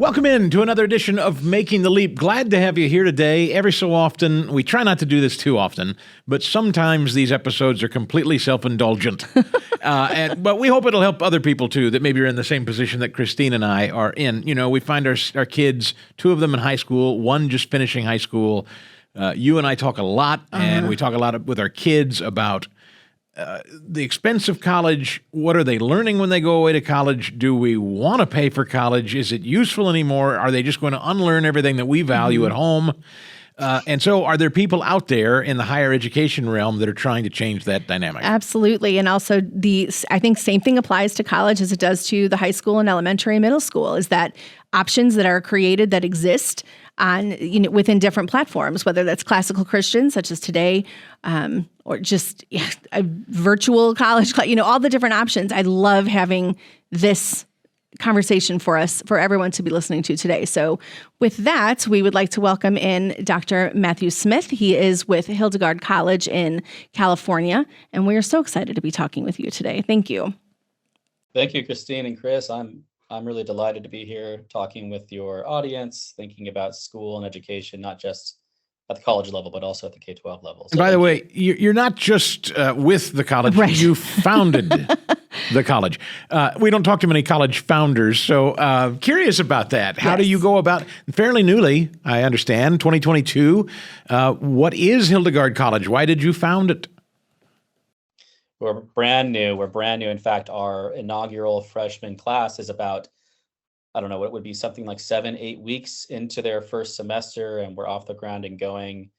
Welcome in to another edition of Making the Leap. Glad to have you here today. Every so often, we try not to do this too often, but sometimes these episodes are completely self-indulgent. But we hope it'll help other people too that maybe are in the same position that Christine and I are in. You know, we find our kids, two of them in high school, one just finishing high school. You and I talk a lot, and we talk a lot with our kids about the expense of college. What are they learning when they go away to college? Do we want to pay for college? Is it useful anymore? Are they just going to unlearn everything that we value at home? And so are there people out there in the higher education realm that are trying to change that dynamic? Absolutely. And also I think same thing applies to college as it does to the high school and elementary and middle school, is that options that are created that exist on, within different platforms, whether that's classical Christian, such as today, or just a virtual college, all the different options. I love having this conversation for everyone to be listening to today. So with that, we would like to welcome in Dr. Matthew Smith. He is with Hildegard College in California, and we are so excited to be talking with you today. Thank you. Thank you, Christine and Chris. I'm really delighted to be here talking with your audience, thinking about school and education, not just at the college level, but also at the K-12 level. So by the way, you're not just with the college, right. You founded the college. We don't talk to many college founders, so curious about that. How do you go about, fairly newly, I understand, 2022, what is Hildegard College? Why did you found it? We're brand new. In fact, our inaugural freshman class is about, I don't know, what would be something like 7-8 weeks into their first semester, and we're off the ground and going.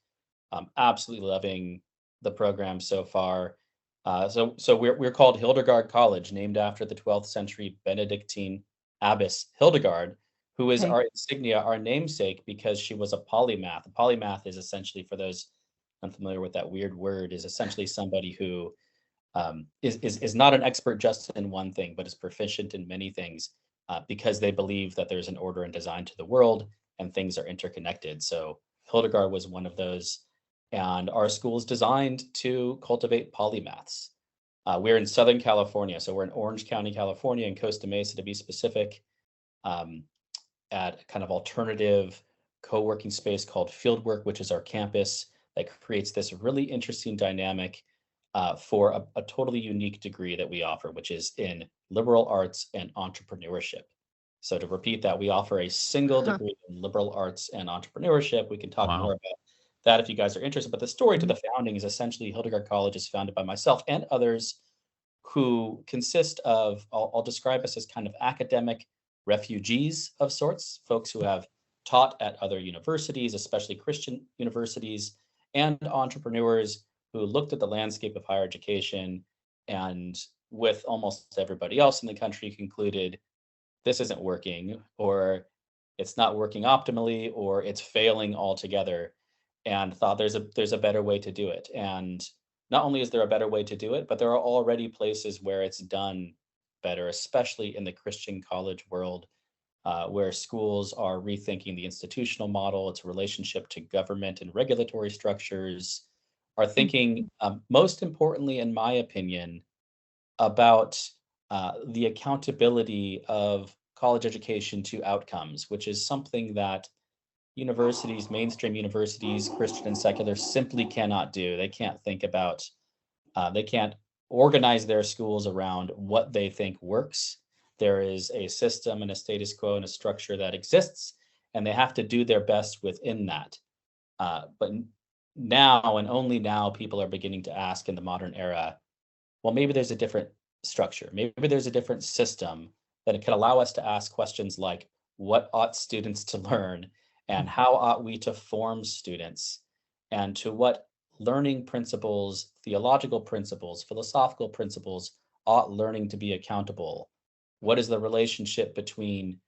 Absolutely loving the program so far. So we're called Hildegard College, named after the 12th century Benedictine abbess Hildegard, who is our insignia, our namesake, because she was a polymath. A polymath is essentially, for those unfamiliar with that weird word, is essentially somebody who is not an expert just in one thing, but is proficient in many things, because they believe that there's an order and design to the world and things are interconnected. So Hildegard was one of those, and our school is designed to cultivate polymaths. We're in Southern California, so we're in Orange County, California, in Costa Mesa to be specific, at kind of alternative co-working space called Fieldwork, which is our campus that creates this really interesting dynamic for a totally unique degree that we offer, which is in liberal arts and entrepreneurship. So to repeat that, we offer a single degree in liberal arts and entrepreneurship. We can talk more about that if you guys are interested. But the story to the founding is essentially Hildegard College is founded by myself and others who consist of, I'll describe us as kind of academic refugees of sorts, folks who have taught at other universities, especially Christian universities, and entrepreneurs who looked at the landscape of higher education and, with almost everybody else in the country, concluded this isn't working, or it's not working optimally, or it's failing altogether, and thought there's a better way to do it. And not only is there a better way to do it, but there are already places where it's done better, especially in the Christian college world, where schools are rethinking the institutional model, its relationship to government and regulatory structures, are thinking, most importantly, in my opinion, about the accountability of college education to outcomes, which is something that universities, mainstream universities, Christian and secular, simply cannot do. They can't think about, they can't organize their schools around what they think works. There is a system and a status quo and a structure that exists, and they have to do their best within that. But now, and only now, people are beginning to ask in the modern era, well, maybe there's a different structure. Maybe there's a different system that it can allow us to ask questions like, what ought students to learn? And how ought we to form students? And to what learning principles, theological principles, philosophical principles ought learning to be accountable? What is the relationship between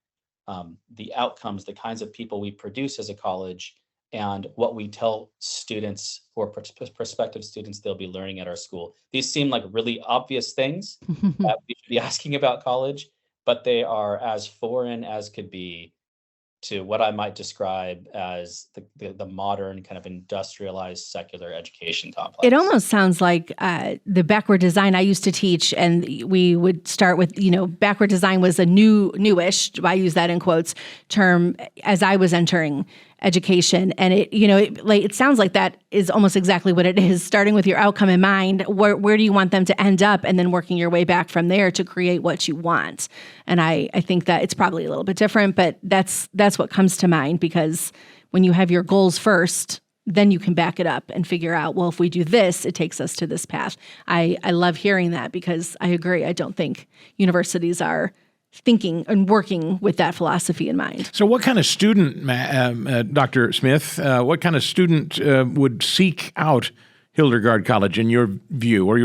the outcomes, the kinds of people we produce as a college, and what we tell students or prospective students they'll be learning at our school? These seem like really obvious things that we should be asking about college, but they are as foreign as could be to what I might describe as the modern kind of industrialized secular education It complex. almost sounds like the backward design I used to teach, and we would start with, backward design was a newish, I use that in quotes, term as I was entering education. And it sounds like that is almost exactly what it is, starting with your outcome in mind. Where do you want them to end up? And then working your way back from there to create what you want. And I think that it's probably a little bit different, but that's what comes to mind, because when you have your goals first, then you can back it up and figure out, well, if we do this, it takes us to this path. I love hearing that, because I agree. I don't think universities are thinking and working with that philosophy in mind. So what kind of student, Dr. Smith, what kind of student would seek out Hildegard College in your view or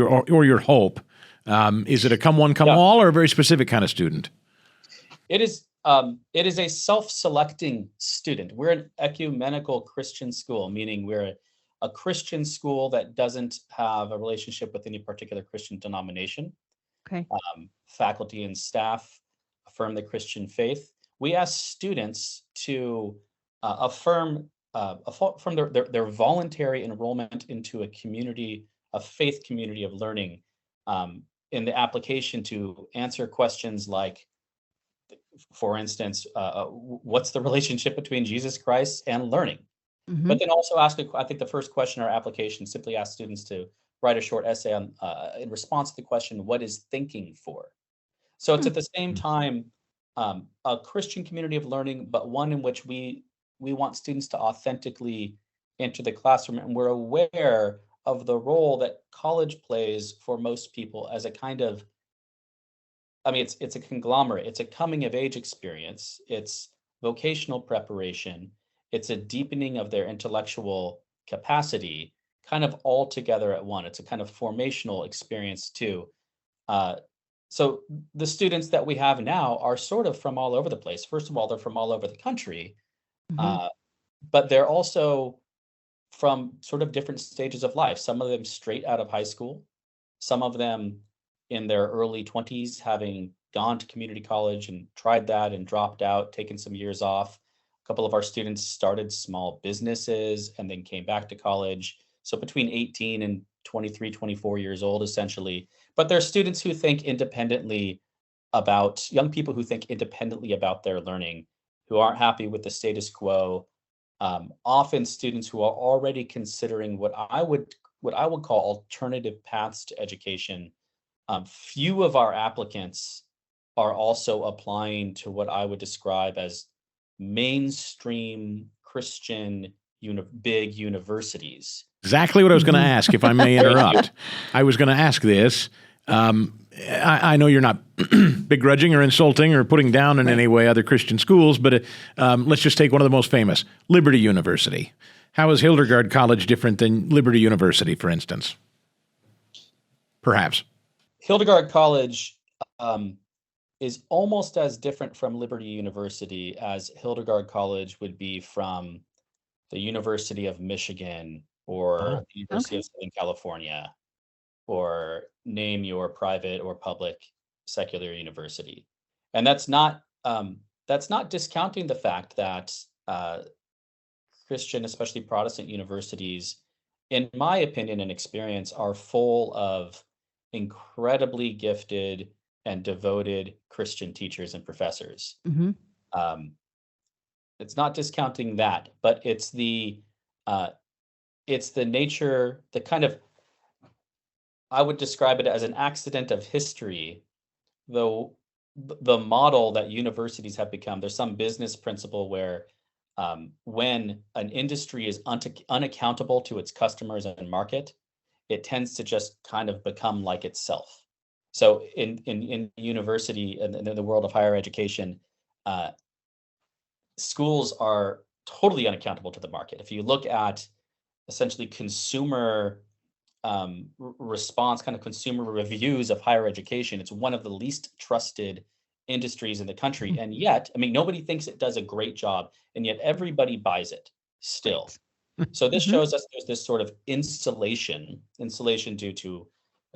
your hope? Is it a come one, come all, or a very specific kind of student? It is a self-selecting student. We're an ecumenical Christian school, meaning we're a Christian school that doesn't have a relationship with any particular Christian denomination. Okay. Faculty and staff affirm the Christian faith. We ask students to affirm their voluntary enrollment into a community, a faith community of learning, in the application to answer questions like, for instance, what's the relationship between Jesus Christ and learning? Mm-hmm. But then also I think the first question in our application simply asks students to write a short essay on, in response to the question, what is thinking for? So it's at the same time a Christian community of learning, but one in which we want students to authentically enter the classroom, and we're aware of the role that college plays for most people as a kind of, it's a conglomerate. It's a coming of age experience. It's vocational preparation. It's a deepening of their intellectual capacity, kind of all together at one. It's a kind of formational experience too. So the students that we have now are sort of from all over the place. First of all, they're from all over the country, but they're also from sort of different stages of life. Some of them straight out of high school, some of them in their early 20s, having gone to community college and tried that and dropped out, taken some years off. A couple of our students started small businesses and then came back to college. So between 18 and 23, 24 years old, essentially. But there are students who think independently about, young people who think independently about their learning, who aren't happy with the status quo. Often students who are already considering what I would call alternative paths to education. Few of our applicants are also applying to what I would describe as mainstream Christian big universities. Exactly what I was going to ask, if I may interrupt. I was going to ask this. I know you're not begrudging or insulting or putting down in any way other Christian schools, but let's just take one of the most famous, Liberty University. How is Hildegard College different than Liberty University, for instance? Perhaps. Hildegard College is almost as different from Liberty University as Hildegard College would be from the University of Michigan or the University of Southern California, or name your private or public secular university. And that's not discounting the fact that Christian, especially Protestant universities, in my opinion and experience, are full of incredibly gifted and devoted Christian teachers and professors. It's not discounting that, but it's the nature, the kind of, I would describe it as an accident of history, though the model that universities have become. There's some business principle where when an industry is unaccountable to its customers and market, it tends to just kind of become like itself. So in university and in the world of higher education, schools are totally unaccountable to the market. If you look at essentially consumer response, kind of consumer reviews of higher education, it's one of the least trusted industries in the country. And yet, nobody thinks it does a great job, and yet everybody buys it still. So this shows us there's this sort of insulation due to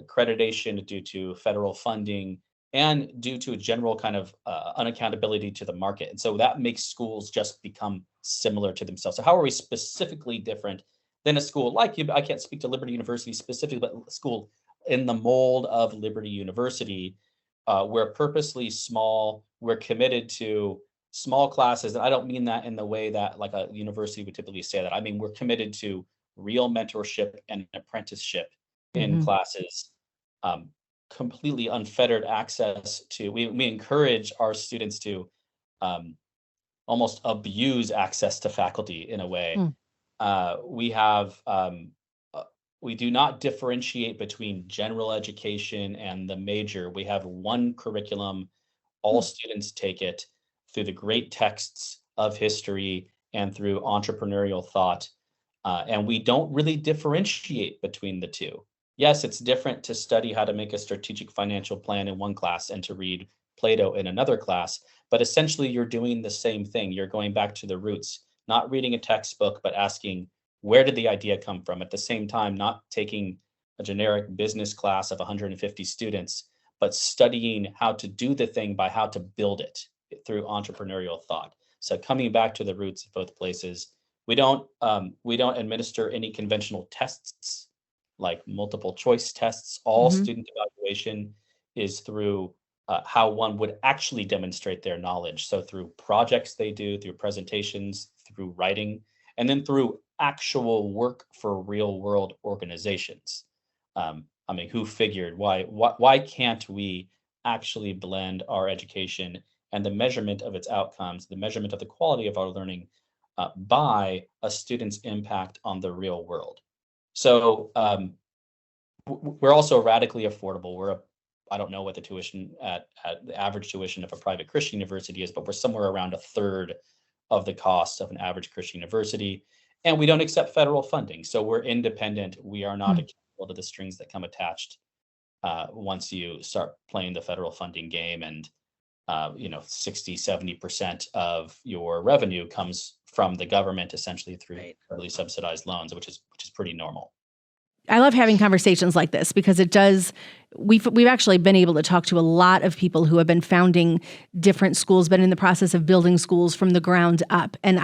accreditation, due to federal funding, and due to a general kind of unaccountability to the market. And so that makes schools just become similar to themselves. So how are we specifically different than a school like you? I can't speak to Liberty University specifically, but a school in the mold of Liberty University. We're purposely small. We're committed to small classes. And I don't mean that in the way that like a university would typically say that. I mean, we're committed to real mentorship and apprenticeship in Hmm. classes, um, completely unfettered access to, we encourage our students to um, almost abuse access to faculty in a way. We have uh, we do not differentiate between general education and the major. We have one curriculum. All students take it through the great texts of history and through entrepreneurial thought. And we don't really differentiate between the two. Yes, it's different to study how to make a strategic financial plan in one class and to read Plato in another class, but essentially you're doing the same thing. You're going back to the roots, not reading a textbook, but asking, where did the idea come from? At the same time, not taking a generic business class of 150 students, but studying how to do the thing by how to build it through entrepreneurial thought. So coming back to the roots of both places, we don't administer any conventional tests like multiple choice tests. All Hmm. student evaluation is through how one would actually demonstrate their knowledge. So through projects they do, through presentations, through writing, and then through actual work for real world organizations. I mean, who figured why can't we actually blend our education and the measurement of its outcomes, the measurement of the quality of our learning by a student's impact on the real world? So we're also radically affordable. I don't know what the tuition at the average tuition of a private Christian university is, but we're somewhere around a third of the cost of an average Christian university. And we don't accept federal funding. So we're independent. We are not accountable to the strings that come attached once you start playing the federal funding game. And 60-70% of your revenue comes from the government, essentially through Right. federally subsidized loans, which is pretty normal. I love having conversations like this because it does. We've actually been able to talk to a lot of people who have been founding different schools, been in the process of building schools from the ground up, and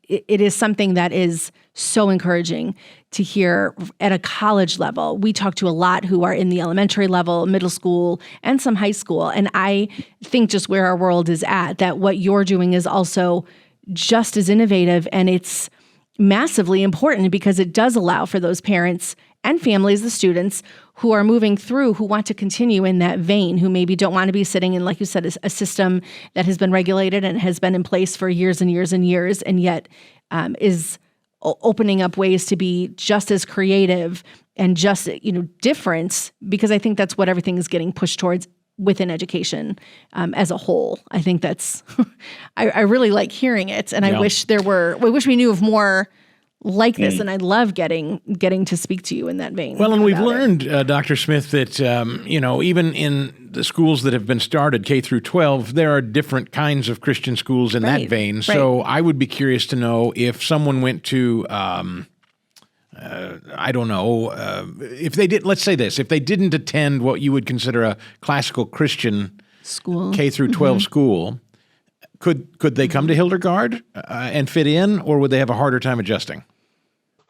it is something that is so encouraging to hear at a college level. We talk to a lot who are in the elementary level, middle school, and some high school, and I think just where our world is at, that what you're doing is also just as innovative, and it's massively important because it does allow for those parents and families, the students who are moving through, who want to continue in that vein, who maybe don't want to be sitting in, like you said, a system that has been regulated and has been in place for years and years and years, and yet is opening up ways to be just as creative and just, different, because I think that's what everything is getting pushed towards within education as a whole. I think that's, I really like hearing it. And Yeah. I wish we knew of more like this. And I love getting to speak to you in that vein. Well, and we've about it. learned, Dr. Smith, that even in the schools that have been started, K through 12, there are different kinds of Christian schools in that Right, vein. So I would be curious to know if someone went to, I don't know, if they did. Let's say this: if they didn't attend what you would consider a classical Christian School. K through 12 school, could they come to Hildegard and fit in, or would they have a harder time adjusting?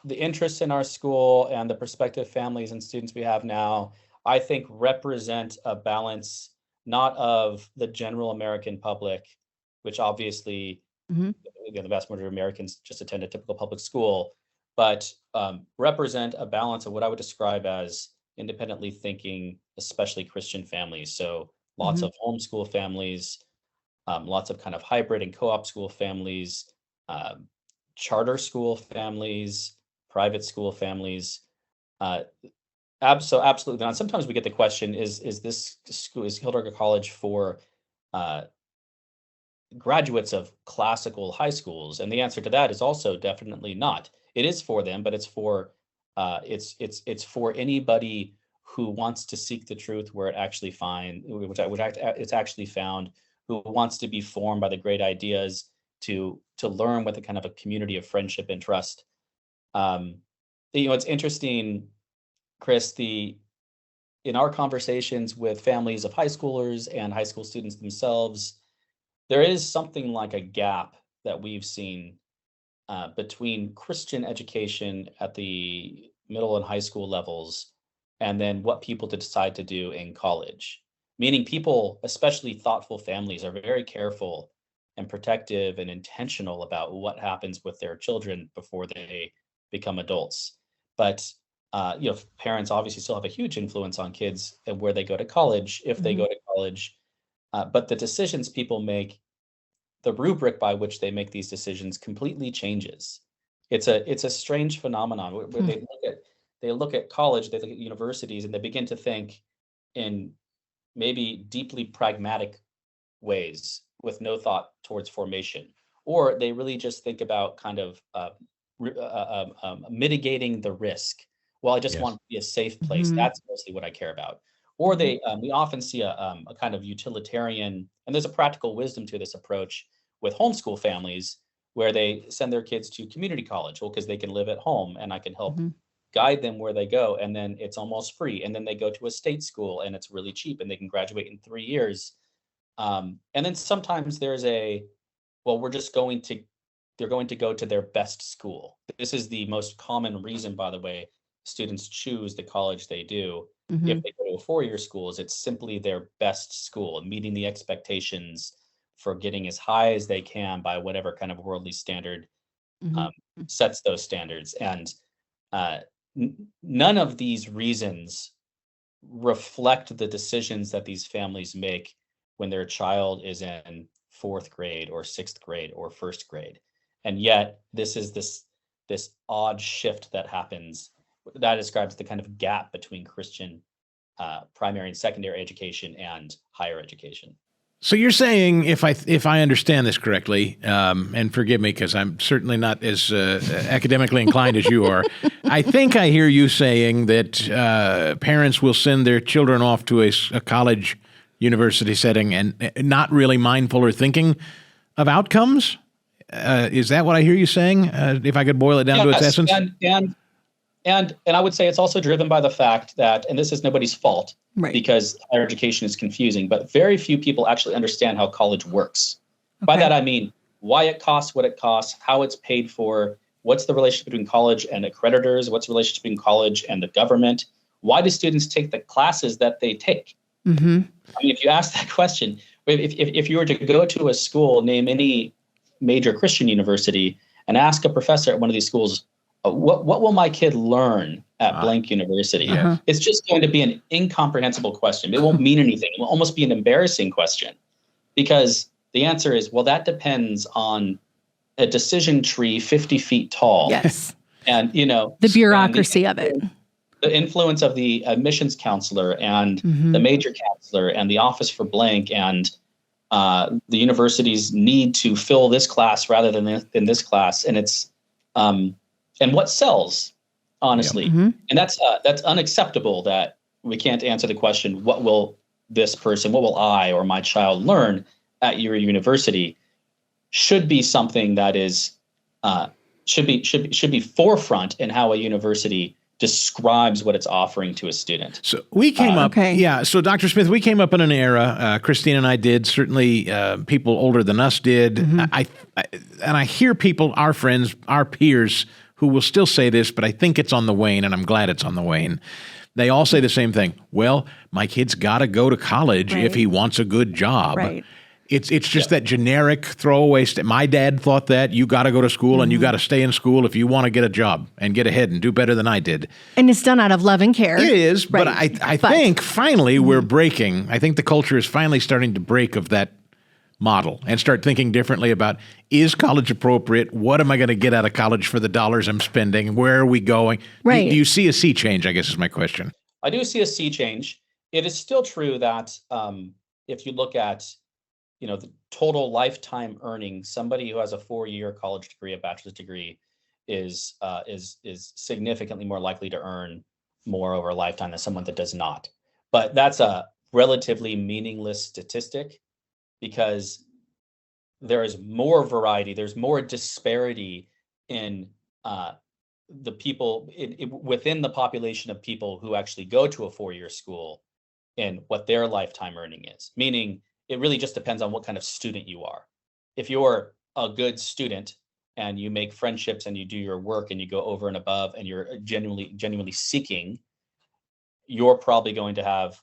The interests in our school and the prospective families and students we have now, I think, represent a balance not of the general American public, which obviously Mhm. the vast majority of Americans just attend a typical public school, but represent a balance of what I would describe as independently thinking, especially Christian families. So lots Mhm. of homeschool families, lots of kind of hybrid and co-op school families, um, charter school families, private school families. Uh, absolutely not. Sometimes we get the question: Is this school, is Hildegard College for uh, graduates of classical high schools? And the answer to that is also definitely not. It is for them, but it's for anybody who wants to seek the truth where it actually it's actually found, who wants to be formed by the great ideas, to learn with a kind of a community of friendship and trust. Um, it's interesting, Chris. in our conversations with families of high schoolers and high school students themselves, there is something like a gap that we've seen between Christian education at the middle and high school levels and then what people decide to do in college. Meaning, people, especially thoughtful families, are very careful and protective and intentional about what happens with their children before they become adults. But parents obviously still have a huge influence on kids and where they go to college, if they Mhm. go to college. But the decisions people make, the rubric by which they make these decisions completely changes. It's a strange phenomenon where Hmm. they look at college, they look at universities, and they begin to think in maybe deeply pragmatic ways with no thought towards formation, or they really just think about kind of mitigating the risk. Well, I just want Yes. to be a safe place. Mhm. That's mostly what I care about. Or Mhm. we often see a kind of utilitarian, and there's a practical wisdom to this approach with homeschool families where they send their kids to community college, well, because they can live at home and I can help Mhm. guide them where they go, and then it's almost free. And then they go to a state school and it's really cheap and they can graduate in 3 years. And then sometimes there's well, they're going to go to their best school. This is the most common reason, by the way, students choose the college they do. If Mhm. they go to a four-year school, is it's simply their best school, meeting the expectations for getting as high as they can by whatever kind of worldly standard um, Mhm. sets those standards. And uh, none of these reasons reflect the decisions that these families make when their child is in fourth grade or sixth grade or first grade. And yet, this odd shift that happens that describes the kind of gap between Christian primary and secondary education and higher education. So you're saying, if I understand this correctly, and forgive me because I'm certainly not as academically inclined as you are, I think I hear you saying that parents will send their children off to a college, university setting, and not really mindful or thinking of outcomes. Is that what I hear you saying? If I could boil it down to its Yes, essence. and I would say it's also driven by the fact that, and this is nobody's fault Right. because higher education is confusing, but very few people actually understand how college works. By Okay. that I mean why it costs what it costs, how it's paid for, what's the relationship between college and accreditors, what's the relationship between college and the government, why do students take the classes that they take? Mhm. I mean, if you ask that question, if you were to go to a school, name any major Christian university, and ask a professor at one of these schools, what will my kid learn at Ah, blank university? yes. Uh-huh. It's just going to be an incomprehensible question. It won't mean anything. It will almost be an embarrassing question because the answer is, well, that depends on a decision tree 50 feet tall. Yes. And, The and bureaucracy of it. the influence of the admissions counselor and the Mhm. major counselor and the office for blank and the universities need to fill this class rather than this class, and it's and what sells, Yep. honestly, Mhm. and that's unacceptable. That we can't answer the question, what will what will I or my child learn at your university, should be something that is uh, should be forefront in how a university describes what it's offering to a student. So we came up, Okay. yeah. So Dr. Smith, we came up in an era. Christine and I did. Certainly, people older than us did. And I hear people, our friends, our peers, who will still say this, but I think it's on the wane, and I'm glad it's on the wane. They all say the same thing. Well, my kid's got to go to college if Right. he wants a good job. Right. It's just that generic throwaway. My dad thought that you got to go to school and you got to stay in school if you want to get a job and get ahead and do better than I did. And it's done out of love and care. It is, but Right. I think finally we're breaking. I think the culture is finally starting to break of that model and start thinking differently about, is college appropriate? What am I going to get out of college for the dollars I'm spending? Where are we going? Right. Do you see a sea change, I guess is my question. I do see a sea change. It is still true that if you look at the total lifetime earnings, somebody who has a 4-year college degree, a bachelor's degree, is significantly more likely to earn more over a lifetime than someone that does not. But that's a relatively meaningless statistic because there is more variety, there's more disparity in the people within the population of people who actually go to a 4-year school and what their lifetime earning is. Meaning, it really just depends on what kind of student you are. If you're a good student and you make friendships and you do your work and you go over and above and you're genuinely seeking, you're probably going to have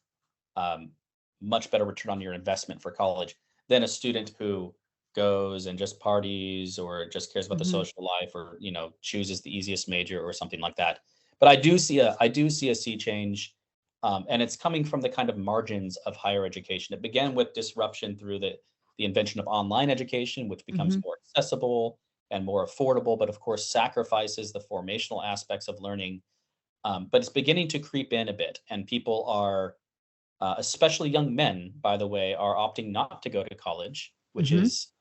much better return on your investment for college than a student who goes and just parties or just cares about the Mhm. social life, or chooses the easiest major or something like that. But I do see a sea change, and it's coming from the kind of margins of higher education. It began with disruption through the invention of online education, which becomes Mhm. more accessible and more affordable, but of course sacrifices the formational aspects of learning. But it's beginning to creep in a bit, and people are, especially young men, by the way, are opting not to go to college, which Mhm. is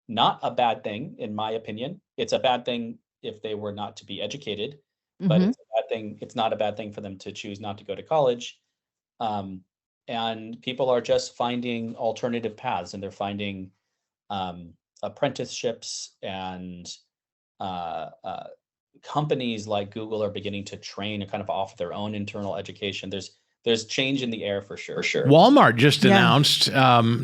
not a bad thing, in my opinion. It's a bad thing if they were not to be educated, but Mhm. it's a bad thing. It's not a bad thing for them to choose not to go to college. Um, and people are just finding alternative paths, and they're finding apprenticeships, and uh, uh, companies like Google are beginning to train and kind of offer their own internal education. There's change in the air for sure. Walmart just Yeah. announced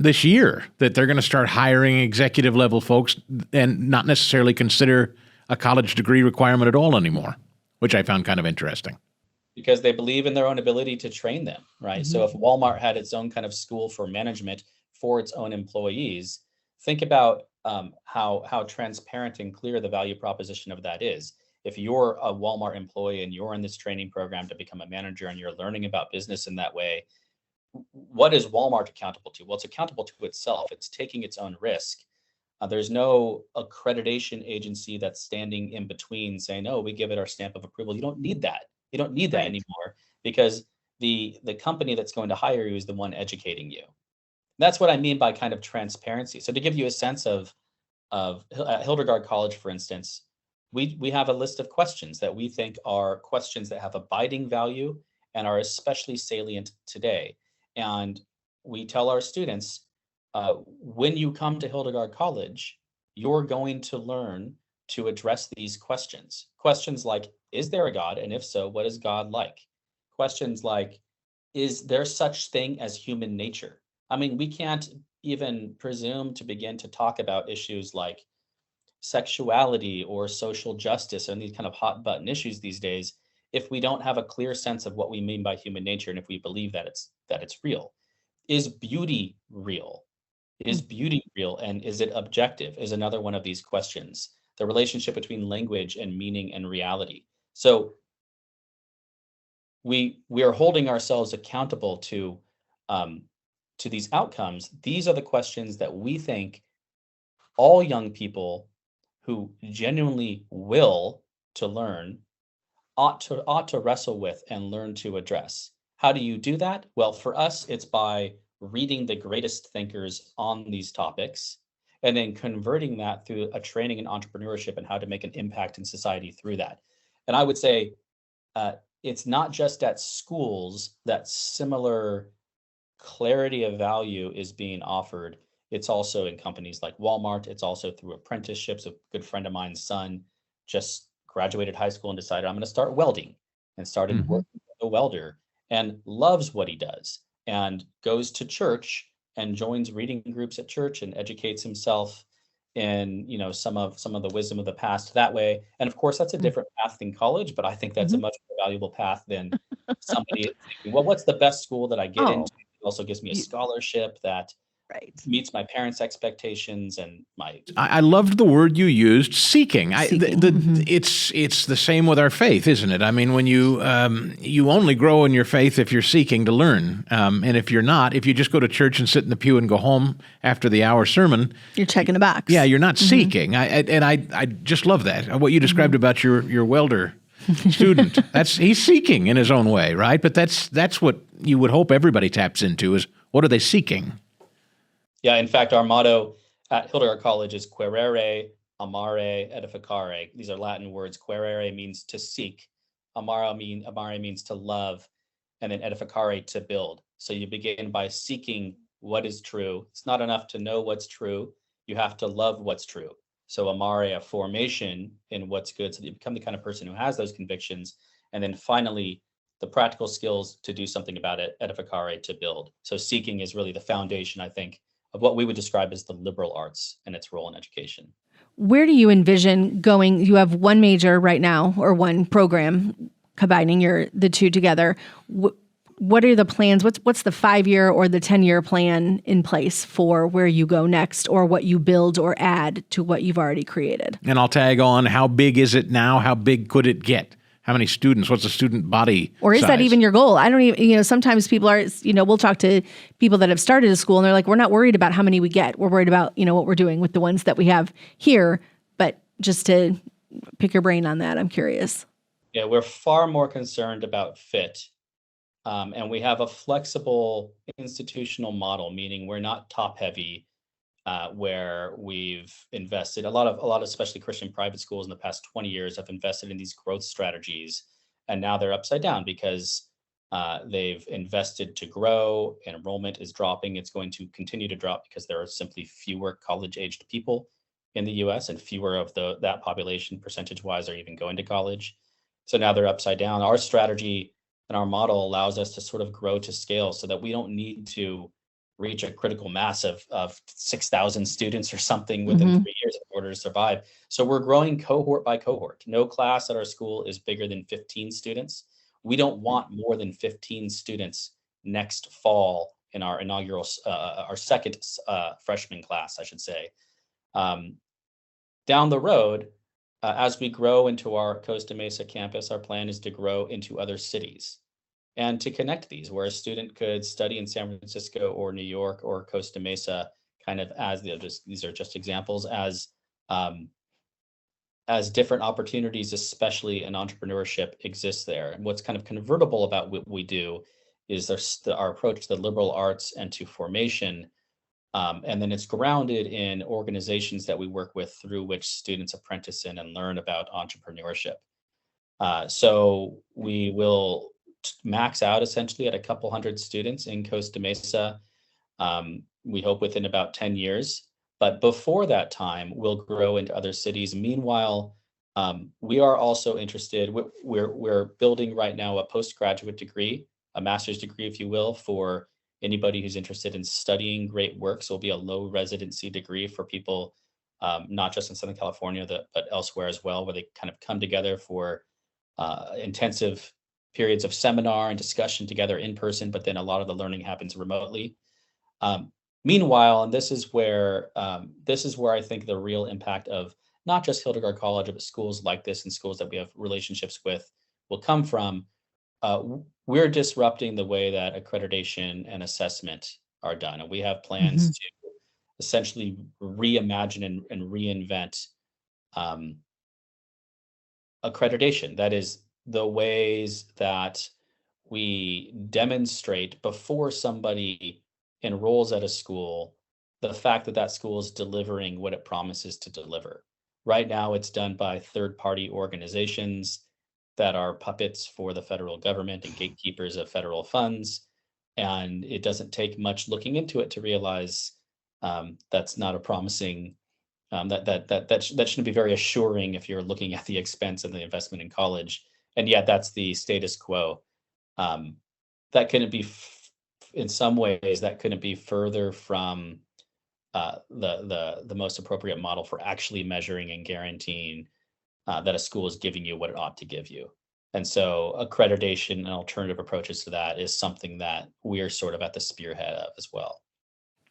this year that they're going to start hiring executive level folks and not necessarily consider a college degree requirement at all anymore, which I found kind of interesting. Because they believe in their own ability to train them, right? Mhm. So if Walmart had its own kind of school for management for its own employees, think about how transparent and clear the value proposition of that is. If you're a Walmart employee and you're in this training program to become a manager and you're learning about business in that way, what is Walmart accountable to? Well, it's accountable to itself. It's taking its own risk. There's no accreditation agency that's standing in between saying, "Oh, we give it our stamp of approval." You don't need that. You don't need that Right. anymore, because the company that's going to hire you is the one educating you. That's what I mean by kind of transparency. So to give you a sense of at Hildegard College, for instance, we have a list of questions that we think are questions that have abiding value and are especially salient today. And we tell our students, when you come to Hildegard College, you're going to learn to address these questions. Questions like, is there a God? And if so, what is God like? Questions like, is there such thing as human nature? I mean, we can't even presume to begin to talk about issues like sexuality or social justice and these kind of hot button issues these days if we don't have a clear sense of what we mean by human nature, and if we believe that it's real. Is beauty real? Is Mm. beauty real, and is it objective, is another one of these questions. The relationship between language and meaning and reality. So we are holding ourselves accountable um, to these outcomes. These are the questions that we think all young people who genuinely will to learn ought to wrestle with and learn to address. How do you do that? Well, for us, it's by reading the greatest thinkers on these topics and then converting that through a training in entrepreneurship and how to make an impact in society through that. And I would say, uh, it's not just at schools that similar clarity of value is being offered. It's also in companies like Walmart. It's also through apprenticeships. A good friend of mine's son just graduated high school and decided, I'm going to start welding, and started Mhm. working with a welder and loves what he does and goes to church and joins reading groups at church and educates himself in some of the wisdom of the past that way. And of course, that's a Mm. different path than college, but I think that's a Mhm. much more valuable path than somebody thinking, well, what's the best school that I get Oh, into? It also gives me a you, scholarship that right. meets my parents' expectations and my. I loved the word you used, seeking. Seeking. Mhm. It's the same with our faith, isn't it? I mean, when you only grow in your faith if you're seeking to learn, and if you're not, if you just go to church and sit in the pew and go home after the hour sermon, You're checking a box. yeah, you're not Mhm. seeking. I just love that. What you described Mhm. about your welder student, that's he's seeking in his own way, right? But that's what you would hope everybody taps into is what are they seeking? Yeah, in fact, our motto at Hildegard College is querere, amare, edificare. These are Latin words. Querere means to seek, amare means to love, and then edificare to build. So you begin by seeking what is true. It's not enough to know what's true. You have to love what's true. So amare, a formation in what's good, so that you become the kind of person who has those convictions. And then finally, the practical skills to do something about it, edificare, to build. So seeking is really the foundation, I think, of what we would describe as the liberal arts and its role in education. Where do you envision going? You have one major right now, or one program, combining the two together. What are the plans? What's the 5-year or the 10-year plan in place for where you go next, or what you build or add to what you've already created? And I'll tag on, how big is it now? How big could it get? How many students? What's the student body Or is size? that even your goal? I don't even, sometimes people are, we'll talk to people that have started a school and they're like, we're not worried about how many we get. We're worried about, what we're doing with the ones that we have here. But just to pick your brain on that, I'm curious. Yeah, we're far more concerned about fit. And we have a flexible institutional model, meaning we're not top heavy, where we've invested a lot of especially Christian private schools in the past 20 years have invested in these growth strategies, and now they're upside down because they've invested to grow. Enrollment is dropping. It's going to continue to drop because there are simply fewer college-aged people in the U.S. and fewer of that population percentage-wise are even going to college. So now they're upside down. Our strategy and our model allows us to sort of grow to scale so that we don't need to reach a critical mass of 6,000 students or something within 3 years in order to survive. So we're growing cohort by cohort. No class at our school is bigger than 15 students. We don't want more than 15 students next fall in our inaugural, our second freshman class, I should say. Down the road, as we grow into our Costa Mesa campus, our plan is to grow into other cities and to connect these, where a student could study in San Francisco or New York or Costa Mesa, kind of as these are just examples, as different opportunities, especially in entrepreneurship, exist there. And what's kind of convertible about what we do is our approach to the liberal arts and to formation. And then it's grounded in organizations that we work with through which students apprentice in and learn about entrepreneurship. So we will max out essentially at a couple hundred students in Costa Mesa, we hope within about 10 years. But before that time, we'll grow into other cities. Meanwhile, we are also interested, we're building right now a postgraduate degree, a master's degree, if you will, for anybody who's interested in studying great work. So it'll be a low residency degree for people, not just in Southern California, but elsewhere as well, where they kind of come together for intensive periods of seminar and discussion together in person, but then a lot of the learning happens remotely. Meanwhile, and this is where I think the real impact of not just Hildegard College, but schools like this and schools that we have relationships with will come from. We're disrupting the way that accreditation and assessment are done, and we have plans to essentially reimagine and reinvent accreditation. That is, the ways that we demonstrate before somebody enrolls at a school, the fact that that school is delivering what it promises to deliver. Right now, it's done by third-party organizations that are puppets for the federal government and gatekeepers of federal funds. And it doesn't take much looking into it to realize that's not a promising, that shouldn't be very assuring if you're looking at the expense and the investment in college. And yet that's the status quo. That couldn't be, in some ways, that couldn't be further from the most appropriate model for actually measuring and guaranteeing that a school is giving you what it ought to give you. And so accreditation and alternative approaches to that is something that we're sort of at the spearhead of as well.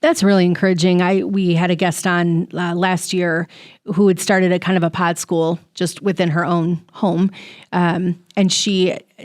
That's really encouraging. We had a guest on last year who had started a kind of a pod school just within her own home. And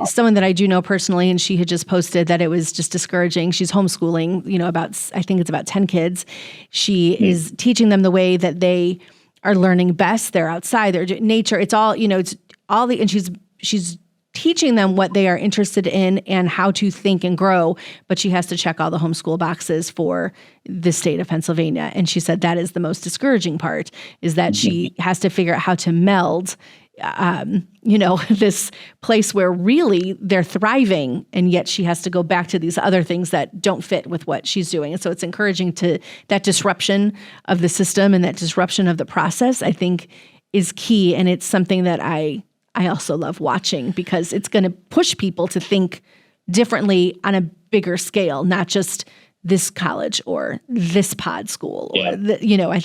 someone that I do know personally, and she had just posted that it was just discouraging. She's homeschooling, I think it's about 10 kids. She is teaching them the way that they are learning best. They're outside, they're nature. It's all, it's all and she's teaching them what they are interested in and how to think and grow, but she has to check all the homeschool boxes for the state of Pennsylvania. And she said that is the most discouraging part, is that she has to figure out how to meld this place where really they're thriving, and yet she has to go back to these other things that don't fit with what she's doing. And so it's encouraging to that disruption of the system and that disruption of the process, I think, is key. And it's something that I also love watching, because it's going to push people to think differently on a bigger scale, not just this college or this pod school, or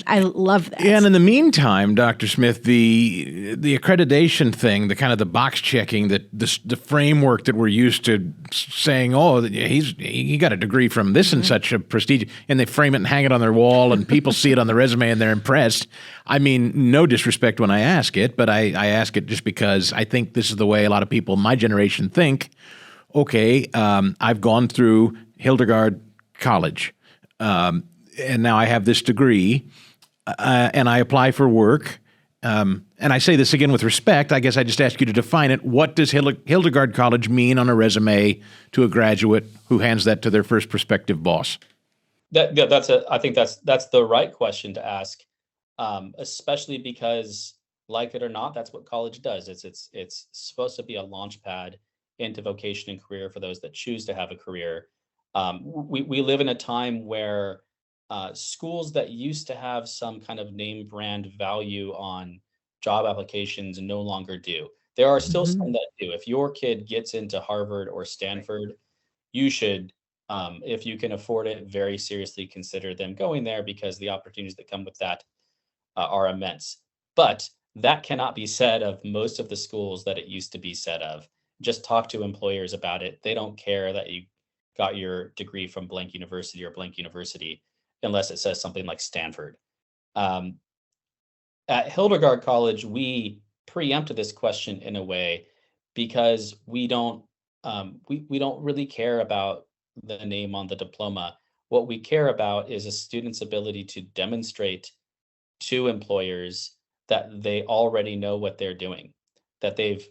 I love that. And in the meantime, Dr. Smith, the accreditation thing, the kind of the box checking, the framework that we're used to saying, oh, he got a degree from this and such a prestige, and they frame it and hang it on their wall, and people see it on the resume and they're impressed. I mean, no disrespect when I ask it, but I ask it just because I think this is the way a lot of people in my generation think. Okay, I've gone through Hildegard College, and now I have this degree, and I apply for work. And I say this again with respect. I guess I just ask you to define it. What does Hildegard College mean on a resume to a graduate who hands that to their first prospective boss? I think that's the right question to ask, especially because, like it or not, that's what college does. It's supposed to be a launch pad into vocation and career for those that choose to have a career. We live in a time where schools that used to have some kind of name brand value on job applications no longer do. There are still some that do. If your kid gets into Harvard or Stanford, you should, if you can afford it, very seriously consider them going there, because the opportunities that come with that are immense. But that cannot be said of most of the schools that it used to be said of. Just talk to employers about it. They don't care that you got your degree from blank university or blank university, unless it says something like Stanford. At Hildegard College, we preempted this question in a way because we don't really care about the name on the diploma. What we care about is a student's ability to demonstrate to employers that they already know what they're doing, that they've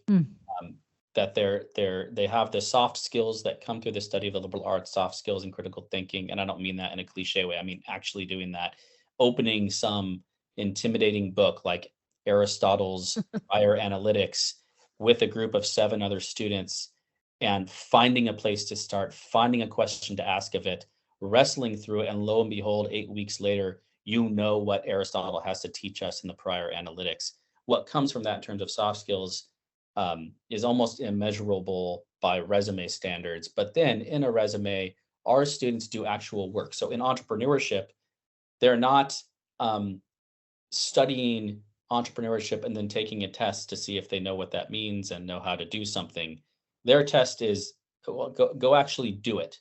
that they have the soft skills that come through the study of the liberal arts, soft skills and critical thinking. And I don't mean that in a cliche way. I mean actually doing that, opening some intimidating book like Aristotle's Prior Analytics with a group of 7 other students, and finding a place to start, finding a question to ask of it, wrestling through it, and lo and behold, 8 weeks later, you know what Aristotle has to teach us in the Prior Analytics. What comes from that in terms of soft skills is almost immeasurable by resume standards. But then in a resume, our students do actual work. So in entrepreneurship, they're not studying entrepreneurship and then taking a test to see if they know what that means and know how to do something. Their test is, well, go actually do it.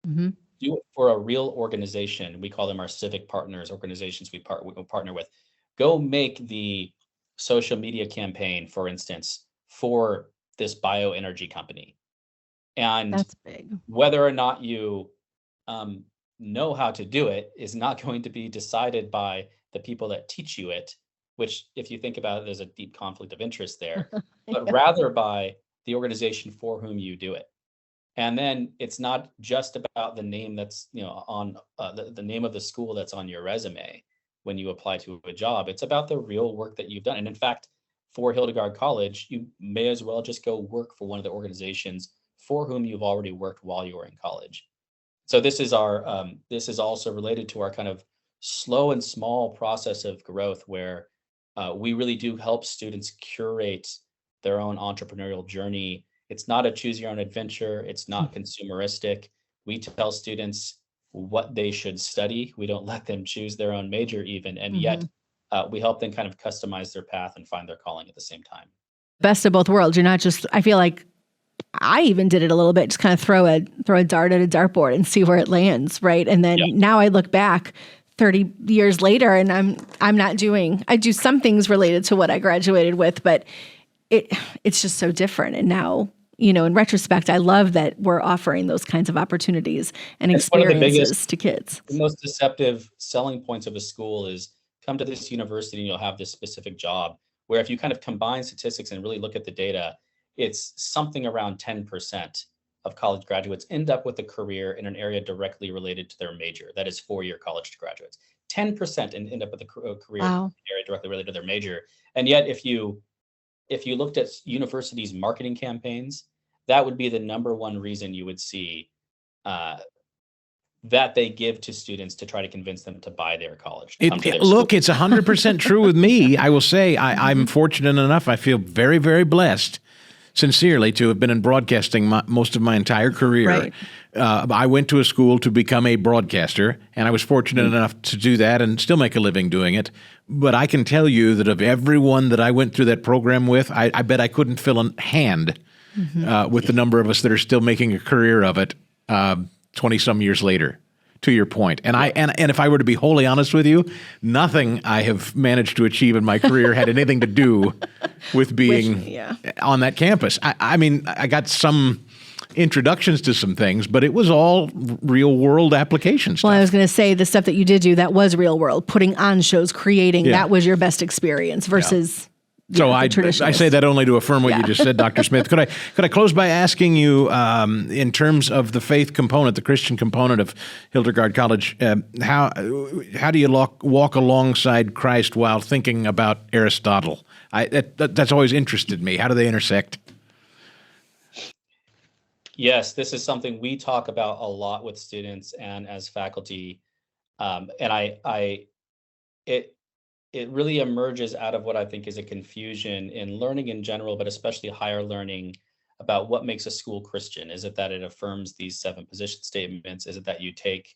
Do it for a real organization. We call them our civic partners, organizations we partner with. Go make the social media campaign, for instance, for this bioenergy company. And that's big. Whether or not you know how to do it is not going to be decided by the people that teach you it, which, if you think about it, there's a deep conflict of interest there, but rather by the organization for whom you do it. And then it's not just about the name that's, on the name of the school that's on your resume when you apply to a job. It's about the real work that you've done. And in fact, for Hildegard College, you may as well just go work for one of the organizations for whom you've already worked while you were in college. So this is also related to our kind of slow and small process of growth, where we really do help students curate their own entrepreneurial journey. It's not a choose your own adventure. It's not consumeristic. We tell students what they should study. We don't let them choose their own major even. And yet we help them kind of customize their path and find their calling at the same time. Best of both worlds. You're not just, I feel like I even did it a little bit, just kind of throw a dart at a dartboard and see where it lands, right? And then now I look back 30 years later and I do some things related to what I graduated with, but it's just so different. And now, in retrospect, I love that we're offering those kinds of opportunities and experiences to kids. The most deceptive selling points of a school is, come to this university and you'll have this specific job, where if you kind of combine statistics and really look at the data, it's something around 10% of college graduates end up with a career in an area directly related to their major. That is 4-year college graduates. 10% end up with a career in an area directly related to their major. And yet, if you if you looked at universities' marketing campaigns, that would be the number one reason you would see that they give to students to try to convince them to buy their college. To come to their Look, school. it's 100% true with me. I will say I'm fortunate enough. I feel very, very blessed, sincerely, to have been in broadcasting most of my entire career. Right. I went to a school to become a broadcaster, and I was fortunate enough to do that and still make a living doing it. But I can tell you that of everyone that I went through that program with, I bet I couldn't fill a hand with the number of us that are still making a career of it 20-some years later, to your point. And if I were to be wholly honest with you, nothing I have managed to achieve in my career had anything to do with being on that campus. I mean, I got some introductions to some things, but it was all real world application stuff. Well, I was going to say the stuff that you did do, that was real world, putting on shows, creating, that was your best experience versus... So I say that only to affirm what you just said, Dr. Smith. Could I close by asking you, in terms of the faith component, the Christian component of Hildegard College, how do you walk alongside Christ while thinking about Aristotle? That's always interested me. How do they intersect? Yes, this is something we talk about a lot with students and as faculty, and it really emerges out of what I think is a confusion in learning in general, but especially higher learning, about what makes a school Christian. Is it that it affirms these 7 position statements? Is it that you take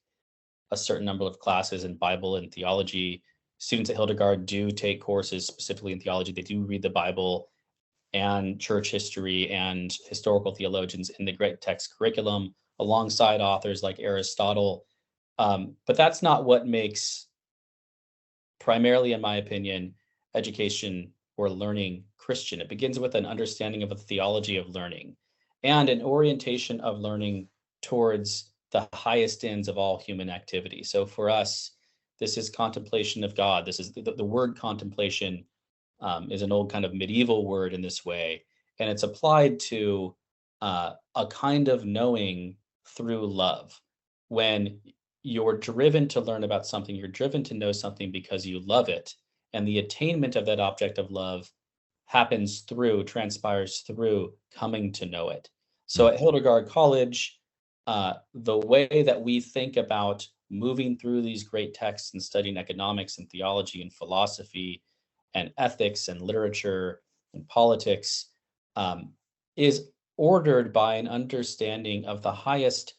a certain number of classes in Bible and theology? Students at Hildegard do take courses specifically in theology. They do read the Bible and church history and historical theologians in the great text curriculum alongside authors like Aristotle. But that's not what makes, primarily, in my opinion, education or learning Christian. It begins with an understanding of a theology of learning and an orientation of learning towards the highest ends of all human activity. So for us, this is contemplation of God. This is the word contemplation is an old kind of medieval word in this way, and it's applied to a kind of knowing through love. When you're driven to learn about something, you're driven to know something because you love it. And the attainment of that object of love transpires through coming to know it. So at Hildegard College, the way that we think about moving through these great texts and studying economics and theology and philosophy and ethics and literature and politics is ordered by an understanding of the highest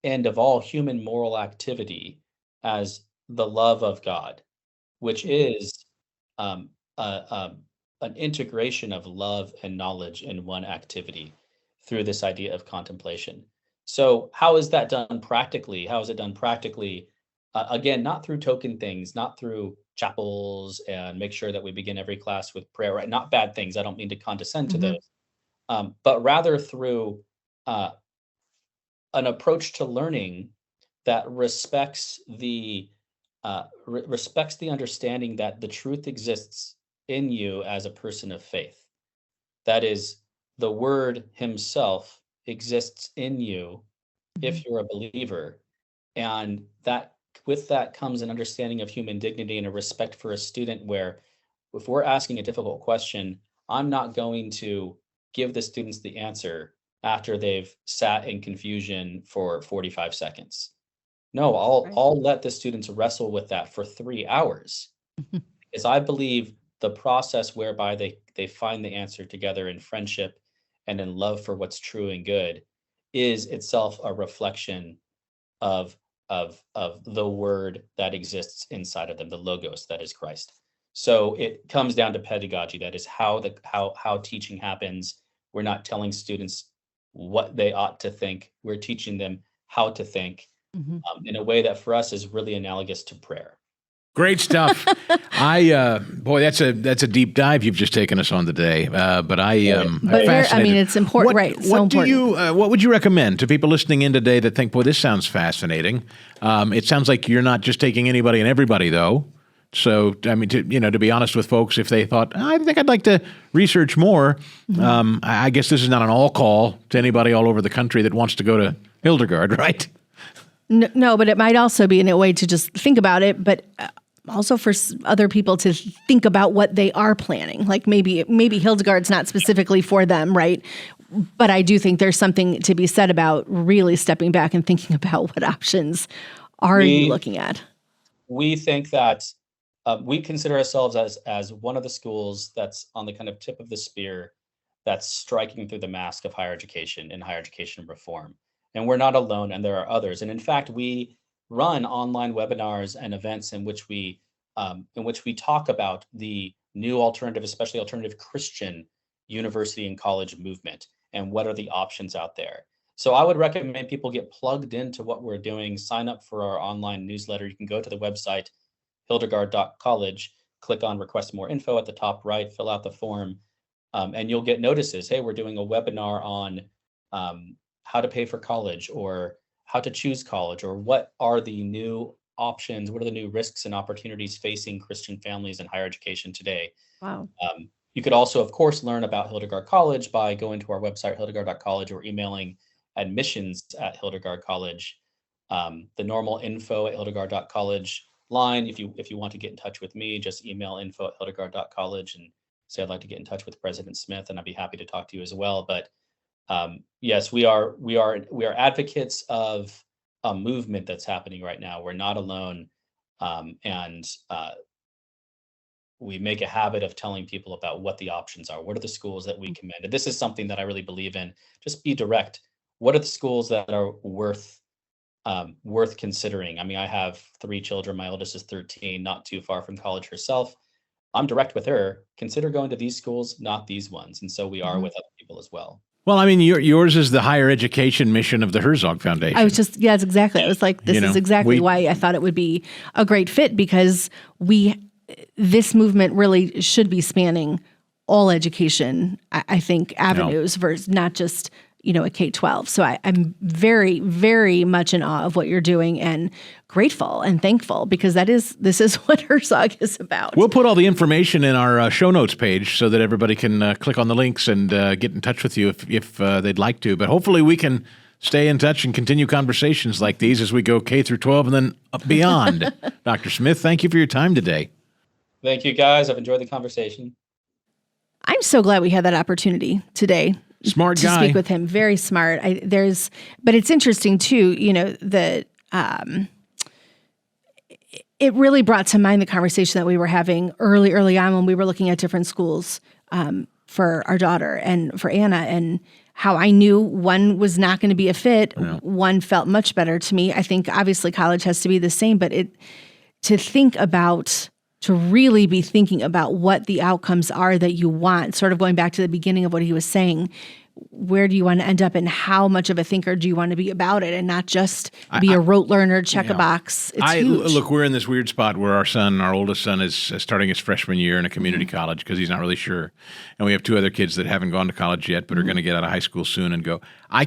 end of all human moral activity as the love of God, which is an integration of love and knowledge in one activity through this idea of contemplation. So how is that done practically? How is it done practically? Again, not through token things, not through chapels and make sure that we begin every class with prayer, right? Not bad things. I don't mean to condescend to those, but rather through an approach to learning that respects the understanding that the truth exists in you as a person of faith. That is, the Word Himself exists in you if you're a believer, and that with that comes an understanding of human dignity and a respect for a student, where if we're asking a difficult question, I'm not going to give the students the answer after they've sat in confusion for 45 seconds. No, I'll let the students wrestle with that for 3 hours. Because I believe the process whereby they find the answer together in friendship and in love for what's true and good is itself a reflection of the word that exists inside of them, the logos that is Christ. So it comes down to pedagogy. That is how teaching happens. We're not telling students what they ought to think. We're teaching them how to think in a way that for us is really analogous to prayer. Great stuff. Boy, that's a deep dive you've just taken us on today. It's important, right? What would you recommend to people listening in today that think, boy, this sounds fascinating? It sounds like you're not just taking anybody and everybody, though. So, I mean, to be honest with folks, if they thought, I think I'd like to research more, I guess this is not an all call to anybody all over the country that wants to go to Hildegard, right? No, but it might also be in a way to just think about it. But also for other people to think about what they are planning. Like maybe Hildegard's not specifically for them, right? But I do think there's something to be said about really stepping back and thinking about what options are you looking at. We think that we consider ourselves as one of the schools that's on the kind of tip of the spear that's striking through the mask of higher education and higher education reform. And we're not alone, and there are others. And in fact, we run online webinars and events in which we talk about the new alternative, especially alternative Christian university and college movement, and what are the options out there. So I would recommend people get plugged into what we're doing, sign up for our online newsletter. You can go to the website, Hildegard.college, click on request more info at the top right, fill out the form, and you'll get notices. Hey, we're doing a webinar on how to pay for college, or how to choose college, or what are the new options, what are the new risks and opportunities facing Christian families in higher education today. Wow. You could also, of course, learn about Hildegard College by going to our website, Hildegard.college, or emailing admissions@Hildegard College. The normal info@Hildegard.college line. If you want to get in touch with me, just email info@Hildegard.college and say I'd like to get in touch with President Smith, and I'd be happy to talk to you as well. But yes, we are advocates of a movement that's happening right now. We're not alone, and we make a habit of telling people about what the options are. What are the schools that we commend? And this is something that I really believe in. Just be direct. What are the schools that are worth considering? I mean, I have 3 children. My oldest is 13, not too far from college herself. I'm direct with her. Consider going to these schools, not these ones. And so we are with other people as well. Well, I mean, yours is the higher education mission of the Herzog Foundation. That's exactly. I was like, this is exactly why I thought it would be a great fit, because this movement really should be spanning all education, I think, avenues versus not just, a K-12. So I'm very, very much in awe of what you're doing, and grateful and thankful, because this is what Herzog is about. We'll put all the information in our show notes page so that everybody can click on the links and get in touch with you if they'd like to. But hopefully we can stay in touch and continue conversations like these as we go K through 12 and then beyond. Dr. Smith, thank you for your time today. Thank you, guys. I've enjoyed the conversation. I'm so glad we had that opportunity today. Smart to guy. speak with him. Very smart. But it's interesting too, that it really brought to mind the conversation that we were having early on when we were looking at different schools for our daughter and for Anna, and how I knew one was not going to be a fit. Yeah. One felt much better to me. I think obviously college has to be the same, but to really be thinking about what the outcomes are that you want, sort of going back to the beginning of what he was saying, where do you want to end up and how much of a thinker do you want to be about it, and not just be a rote learner, check a box. It's huge. Look, we're in this weird spot where our oldest son is starting his freshman year in a community college because he's not really sure. And we have 2 other kids that haven't gone to college yet but are going to get out of high school soon and go. I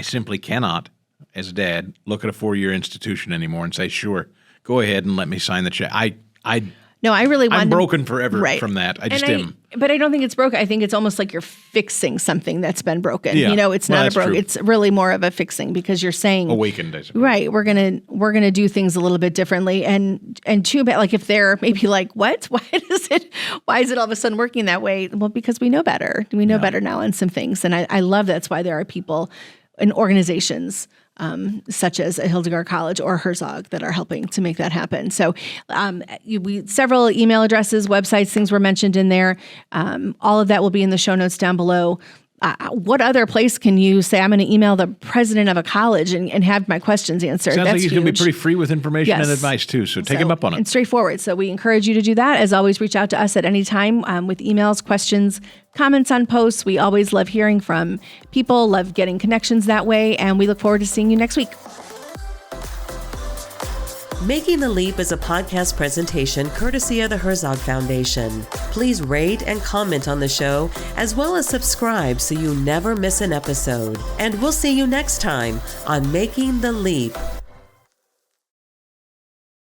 simply cannot, as a dad, look at a 4-year institution anymore and say, sure, go ahead and let me sign the check. I'm broken forever from that. I just am. But I don't think it's broken. I think it's almost like you're fixing something that's been broken. Yeah. It's not a broken. It's really more of a fixing, because you're saying awakened, I suppose. Right. We're gonna do things a little bit differently. And too bad, like if they're maybe like, what? Why is it all of a sudden working that way? Well, because we know better. We know better now on some things. And I love that's why there are people and organizations such as a Hildegard College or Herzog that are helping to make that happen. So several email addresses, websites, things were mentioned in there. All of that will be in the show notes down below. What other place can you say, I'm going to email the president of a college and have my questions answered? Sounds That's like he's going to be pretty free with information Yes. and advice too, so take him up on it. And straightforward. So we encourage you to do that. As always, reach out to us at any time with emails, questions, comments on posts. We always love hearing from people, love getting connections that way, and we look forward to seeing you next week. Making the Leap is a podcast presentation courtesy of the Herzog Foundation. Please rate and comment on the show, as well as subscribe so you never miss an episode. And we'll see you next time on Making the Leap.